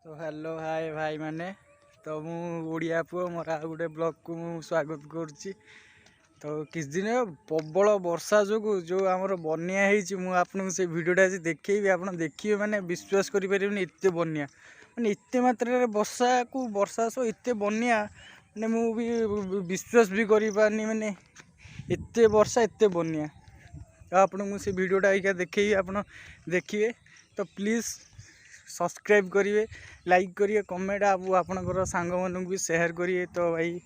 तो hello hi भाई माने तो मु ओडिया पुओ मोर आ गोटे ब्लॉग को मु स्वागत करुच्ची। तो किस दिन प्रबल वर्षा जो जो आमर बन्या मु आपन से वीडियोटा आज देखी आप देखिए मैंने विश्वास करें एत बन्या माने एत मात्रा वर्षा सो एत बन्या माने मु भी विश्वास भी करि पारनी माने एत वर्षा एत बन्या। तो आपन से वीडियोटा आइका देखिए आप देखिए तो प्लीज़ सब्सक्राइब करिए, लाइक करिए, कमेंट आपणकर सांग मानू भी शेयर करिए। तो भाई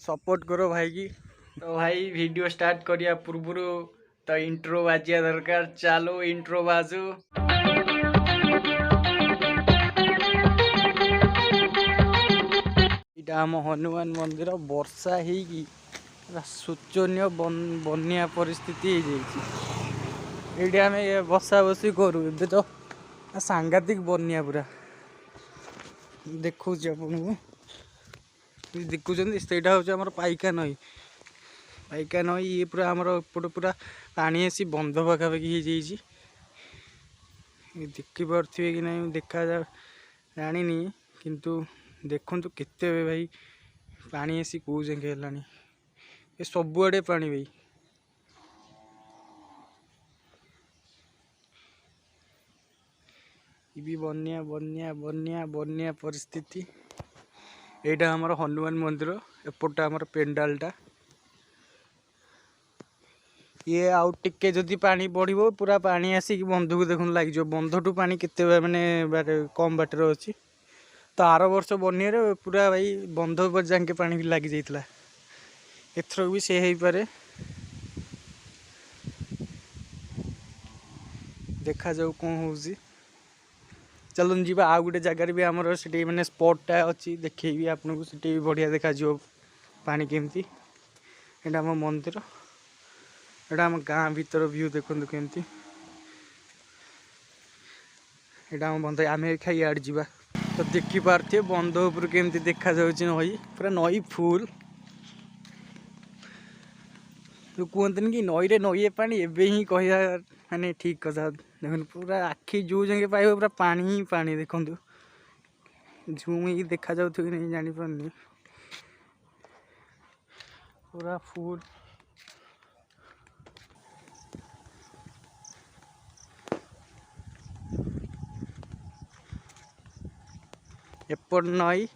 सपोर्ट करो भाई की। तो भाई वीडियो स्टार्ट करिया पूर्व तो इंट्रो बाजिया दरकार। चलो इंट्रो बाजू। इटा आम हनुमान मंदिर वर्षा ही शोचनीय बन्या परिस्थिति ये आम बसा बसी करूँ ए तो सांघातिक बन्या पूरा देखु देखुं से हूँ पाइका नई ये पूरा आमर एपट पूरा पानी आसी बंध पाखापाखि देखिपे कि नहीं देखा जानी किंतु देखु केते भाई पानी आसी कौ जगह है सबुआड़े पानी भाई। भी बन्या बन्या बन्या बन्या परिस्थिति यहाँ आमर हनुमान मंदिर एपटा आमर पेंडालटा ये आउ टिके जदि पानी बढ़ो पूरा पानी आसिक बंध को देखुन लग बंधठू पानी केते माने कम बाटर अच्छी। तो आर वर्ष बन्या पूरा भाई बंध पर जाके पानी भी लग जाता एथर भी से हो पारे देखा जाऊ कौन हो। चलन जी आ गोटे जगार भी आमर से मैंने स्पॉटा अच्छी देखी आपको से बढ़िया देखा पानी केमती एटा आम मंदिर एटा आम गाँ भीतर व्यू देखु केमती एटा आम बंध आम खाई आड़ जा तो देखी पारे बंध उपर केमती देखा नई पूरा नई फुल जो कहते कि नई नई पानी एवं ही कह माने ठीक कथा देखो पूरा आखि जो जगह पाइब पूरा पानी ही पानी देखु झूम ही देखा जाऊ कि नहीं जानी पारनी पूरा फुल एपट नई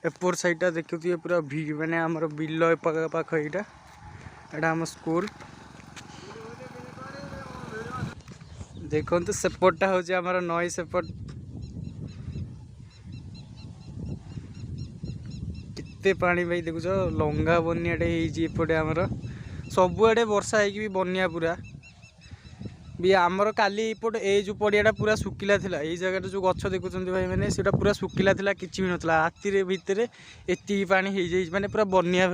एपट साइडा देखुए पूरा मैंने आमर बिल पाख यहाँ आम स्कूल देखो सेपटा हूँ आमर नई सेपट केते पानी भाई देखुच लंगा बन्याटे आमर सबुआड़े वर्षा है बन्या पूरा भी आमर काली इपट ए जो पड़ियाटा पूरा सुखिला थिला ये जगह जो गछ देखुं भाई मैंने से पूरा सुखिला थिला किछि भी नथला राति भितर एति पानी हो जाए माने पूरा बन्या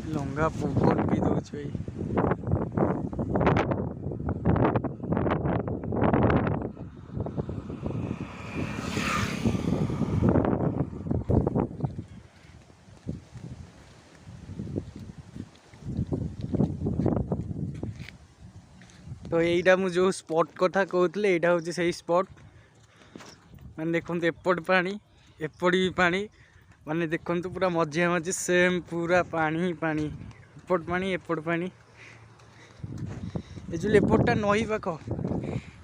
लंगा पवन भी दौच भाई। तो यहीटा मु जो स्पॉट कथा कहते यहाँ हूँ से स्पॉट मैंने देखो एपट पानी एपट भी पानी माने देखो पूरा मझे मझे सेम पूरा पानी ही पानी एपट पानी एपट पानी ये जो एपटा नई पाख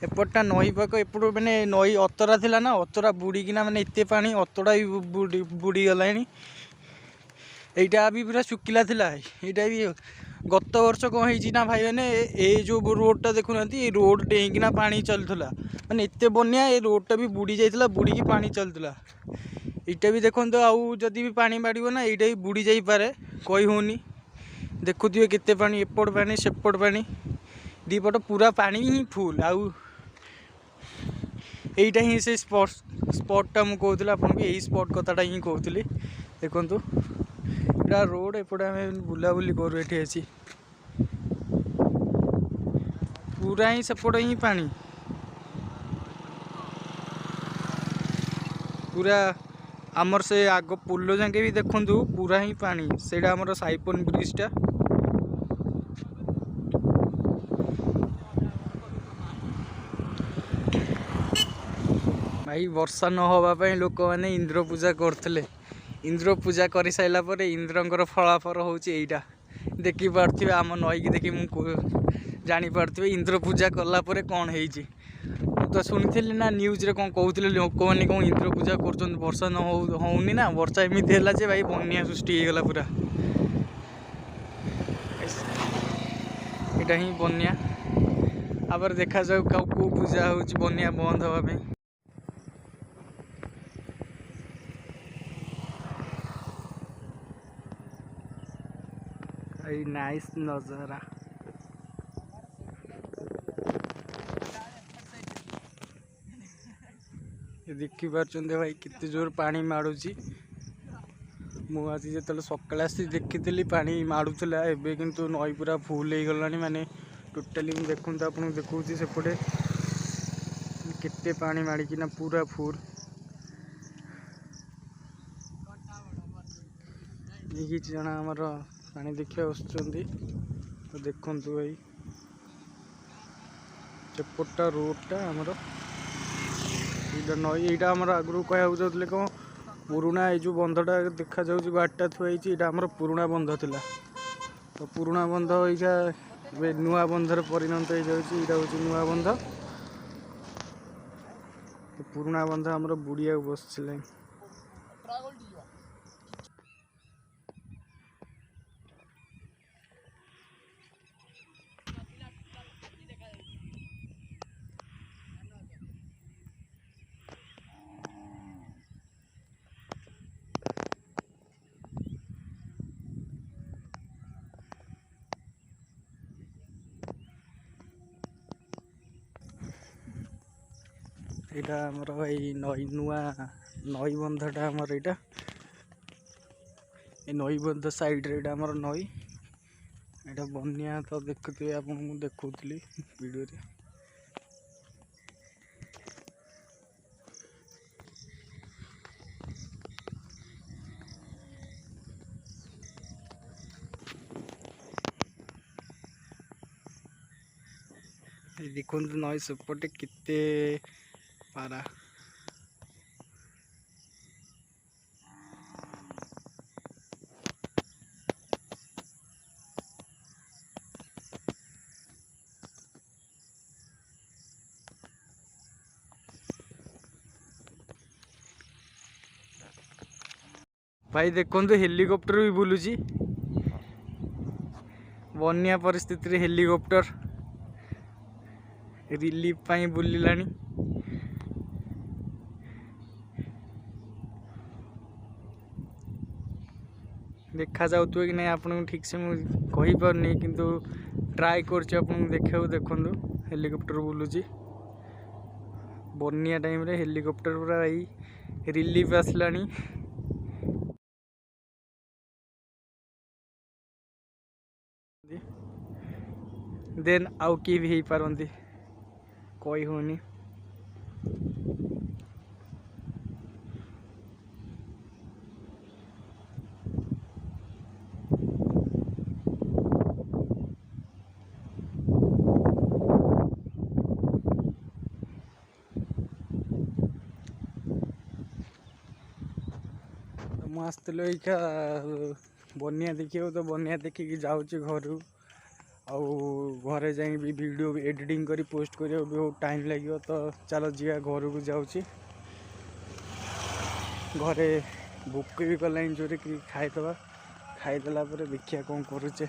एपटा नई पाख एपट मैंने नई अतरा थिला ना अतरा बुड़ीकिना माने एते पानी अतड़ा भी बुड़ी गला यहाँ भी पूरा सुखिला थिला यहाँ भी गत वर्ष कौन है भाई मैंने ये जो रोडटा देखुना ये रोड डेईकिना पानी चलूला माने एत बन्या ये रोडटा भी बुड़ी जाइए बुड़ी की पानी चलूला यहाँ भी देखो आउ जदि भी पानी बाड़ ना यहाँ भी बुड़ी जापे कही होनी देखुए केते पानी एपट पानी सेपट पानी दीपट पूरा पानी ही फुल आउ यहीटा ही से स्पॉटा मुझे कहूँ आपको यही स्पॉट कथाटा ही कहूली देखु एटा रोड एपटे आम बुलाबुली करूँ ये अच्छी पूरा ही सेपट ही पानी पूरा आमर से आग पोल जाके भी देखु पूरा ही पानी से आमर साइपन ब्रिजटा भाई वर्षा न होगा लोक मैंने इंद्र पूजा करते। इंद्र पूजा कर सारा पर इंद्रंकर फलाफल हूँ यहीटा देखिपे आम नई की देखी जापारे इंद्र पूजा कलापर कौन है तो शुणी ना न्यूज रे कौन कहते लोक मैंने कौन इंद्र पूजा कर वर्षा न होनी ना वर्षा एमती है जे भाई बनिया सृष्टि होगला पूरा यहाँ ही बनिया आपर देखा जाऊ कौ पूजा हो बनिया बंद हाँपाई। नाइस नजारा देखी पार्चंते भाई कितने जोर पानी माड़ुची मुझे जो सकाल आसी देखी पानी माड़ूला एवं किंतु नई पूरा फुल हो गला माने टोटाली देखूँ आपको देखा सेपटे केते पानी माड़िकिना पूरा फुल ये जन आमर पानी देखा आसुँच तो देखु भाई सेपटा रोडटा आमर नई यहाँ आम आगु कह चाहते कौन पुराणा ये जो बंधटा देखा जाऊँगी गाड़ीटा थुआई यहाँ आम पुराणा बंध था तो पुराणा बंध ये नुआ बंधर परिणत हो जाऊँगी नुआ बंध तो पुराणा बंध आमर बुड़िया बस यहाँ आमर भाई नई नुआ नई बंधटा आमर यहाँ नई बंध साइड रे आमर नई यहाँ बनिया तो देखुए आप देखुली वीडियो रे देखो नई सेपटे केते पारा भाई देखो हेलिकॉप्टर भी बुलूची बनिया परिस्थिति हेलिकॉप्टर रिलीफ पाई बुलिलानी देखा जाऊ कि नहीं आपको ठीक से मुझे पारनी किंतु ट्राई कर देखा देखु हेलिकॉप्टर बुलूची बनिया टाइम रे हेलिकॉप्टर पूरा भाई रिलीफ आसलानी देन आउ कि भी हो पारती कही होनी मुझे बनिया देखिए तो बनिया देखिकी जाऊँगी घर घरे जा वीडियो एडिटिंग करी पोस्ट करिया बहुत टाइम लगे तो चलो जी घर को जाऊँगी घरे भूक भी कला जोरे कि खाईदे खाईदेला देखिया कौन करुचे।